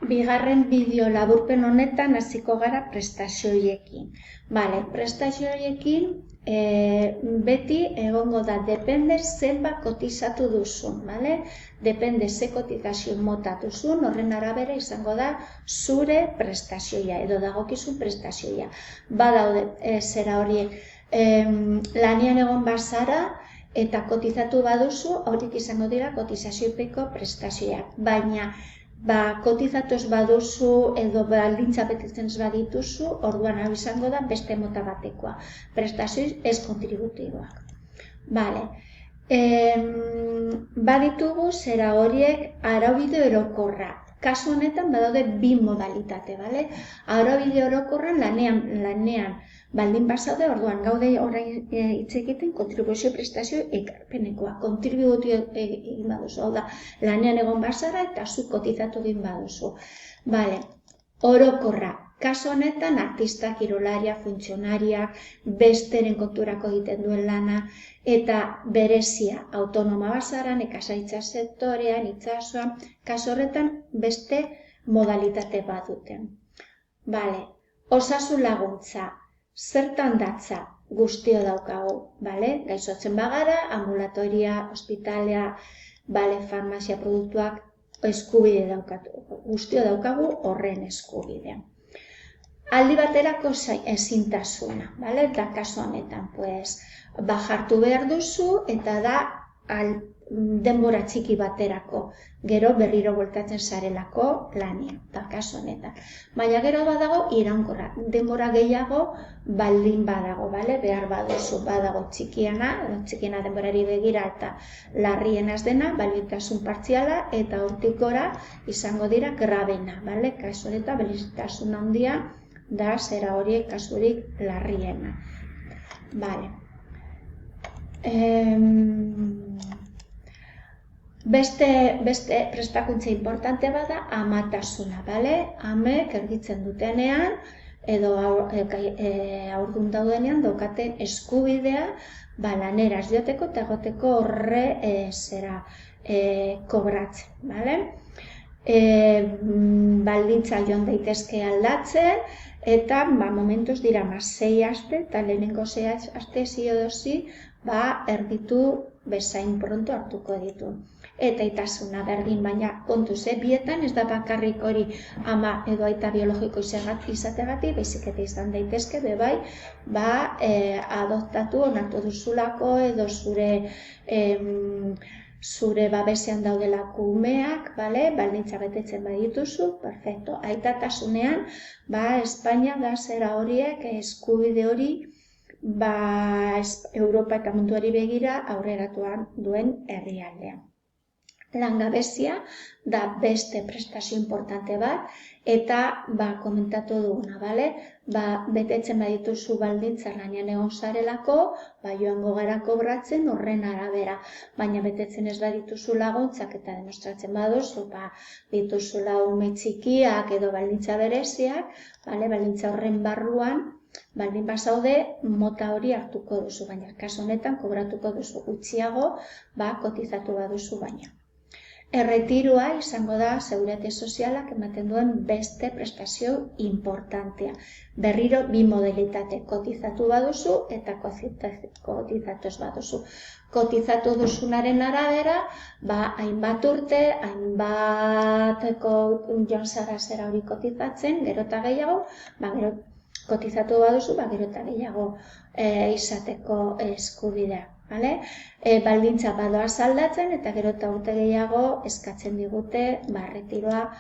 Bigarren bideo laburpen honetan hasiko gara prestazioiekin. Prestazioiekin beti egongo da, depende zenbat kotizatu duzun. Depende ze kotizazio mota duzun, horren arabera izango da zure prestazioa edo dagokizun prestazioa. Badaude zera horiek lanean egon bazara eta kotizatu baduzu, horiek izango dira kotizaziopeko prestazioak. Baina kotizatu ez baduzu edo baldintza betetzen ez badituzu, orduan hau izango da beste mota batekoa. Prestazio ez kontributiboak. Baditugu zera horiek araubide orokorra. Kasu honetan badaude bi modalitate. Araubide orokorran lanean baldin bazaude, orduan gaude orain hitz egiten kontribuzio prestazio ekarpenekoa. Kontribuzio egin baduzu, hau da, lanean egon bazara eta zu kotizatu egin baduzu. Orokorra, kasu honetan artista, kirolaria, funtzionariak, besteren konturako egiten duen lana, eta berezia autonoma bazara, nekazaritza sektorean, itsasoan, kasu horretan beste modalitate badute. Osasun laguntza. Zertan datza guztio daukagu, gaixotzen bagara, ambulatoria, ospitalea, farmazia produktuak eskubide daukatu. Guztio daukagu horren eskubidea. Aldi baterako ezintasuna, eta kasu honetan, jartu behar duzu eta da denbora txiki baterako, gero berriro bueltatzen zarelako lanean, eta kasu honetan. Baina gero badago iraunkorra, denbora gehiago baldin badago, behar baduzu, badago txikiena denborari begira eta larrienaz dena, baldintasun partziala eta hortik gora izango dira grabena, kasu honetan baldintasun handia da zera horiek kasurik larriena. Beste prestakuntza importante bada amatasuna, amek erditzen dutenean edo haurdun daudenean daukaten eskubidea lanera ez joateko eta egoteko horre kobratzen. Baldintza joan daitezke aldatzen eta momentuz dira 6 aste eta lehenengo 6 aste ziodozi erditu bezain pronto hartuko ditu. Eta aitasuna berdin, baina kontuz, bietan ez da bakarrik hori ama edo aita biologiko izateagatik, baizik eta izan daitezke, adoptatu onartu duzulako edo zure babesean daudelako umeak, baldintza betetzen badituzu, perfecto. Aitatasunean, Espainia da zera horiek eskubide hori Europa eta munduari begira aurreratuan duen herrialdean. Langabezia da beste prestazio importante bat, eta komentatu duguna, betetzen badituzu baldintza lanean egon zarelako, joango gara kobratzen horren arabera, baina betetzen ez badituzu laguntzak eta demostratzen baduzu, dituzula ume txikiak edo baldintza bereziak, baldintza horren barruan, baldin bazaude mota hori hartuko duzu, baina kasu honetan kobratuko duzu gutxiago, kotizatu baduzu baina. Erretiroa izango da seguridade sozialak ematen duen beste prestazio importantea. Berriro bi modalitate, kotizatu baduzu eta kotizatu ez baduzu. Kotizatu duzunaren arabera, hainbat urte, hainbateko joan zara zera hori kotizatzen, gero eta gehiago, kotizatu baduzu, gero eta gehiago izateko eskubidea. Baldintza badoaz aldatzen eta gero eta urte gehiago eskatzen digute erretiroa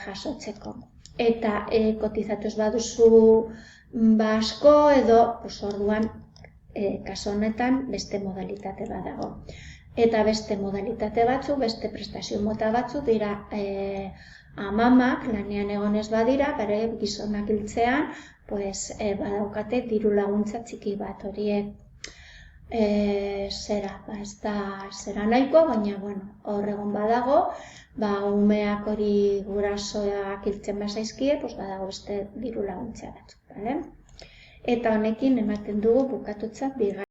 jasotzeko. Eta kotizatu ez baduzu asko edo orduan kasu honetan beste modalitate bat dago. Eta beste modalitate batzu, beste prestazio mota batzu dira amamak lanean egon ez badira, bere gizonak hiltzean badaukate diru laguntza txiki bat horiek. Ez da nahikoa, baina hor egon badago, umeak hori gurasoak hiltzen bazaizkie, badago beste diru laguntza bat. Eta honekin ematen dugu bukatutzat bigarren